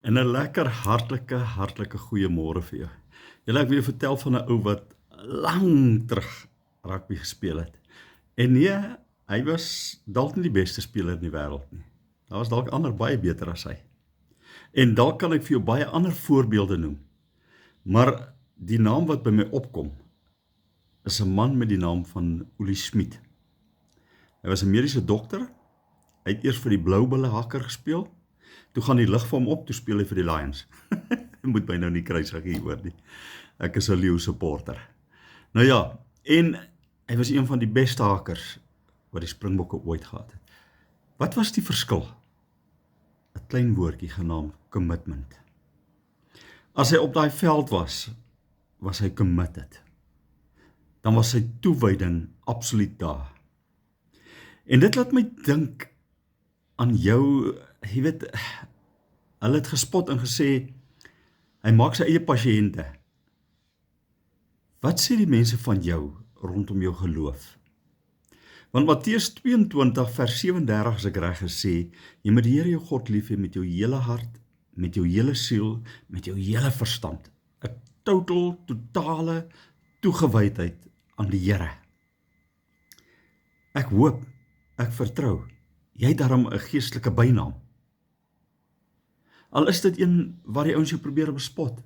En 'n lekker hartlike goeiemôre vir jou. Julle ek wil jou vertel van 'n ou wat lank terug rugby gespeel het. En nee, hy was dalk nie die beste speler in die wêreld nie. Daar was dalk ander baie beter as hy. En dalk kan ek vir jou baie ander voorbeelde noem. Maar die naam wat by my opkom is 'n man met die naam van Uli Schmid. Hy was 'n mediese dokter. Hy het eers vir die Blou Bulle Hakker gespeel. Toe gaan die lig vir hom op, toe speel hy vir die Lions. Moet my nou nie kruisig hier hoor nie. Ek is 'n leeu supporter. Nou ja, en hy was een van die beste hakers wat die Springbokke ooit gehad het. Wat was die verskil? 'n Klein woordjie genaamd commitment. As hy op daai veld was hy committed. Dan was sy toewyding absoluut daar. En dit laat my dink aan jou, jy weet, hulle het gespot en gesê, hy maak sy eie pasiënte. Wat sê die mense van jou rondom jou geloof? Want Matteus 22 vers 37 as ek reg gesê, jy moet die Here jou God lief hê met jou hele hart, met jou hele siel, met jou hele verstand. 'n totale toegewydheid aan die Here. Ek hoop, ek vertrou, jy het daarom 'n geestelike bynaam. Al is dit een waar die ouens jou probeer bespot.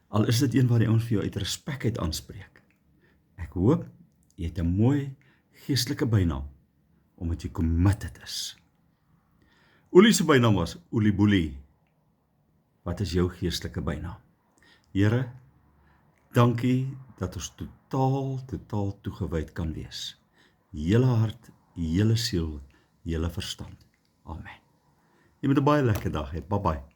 Al is dit een waar die ouens vir jou uit respek uit aanspreek. Ek hoop, jy het 'n mooi geestelike bynaam, omdat jy committed is. Uli se bynaam was Uli Boelie. Wat is jou geestelike bynaam? Here, dankie dat ons totaal toegewyd kan wees. Hele hart, hele siel, hele verstand. Amen. Jy moet 'n baie lekker dag hê. Bye bye.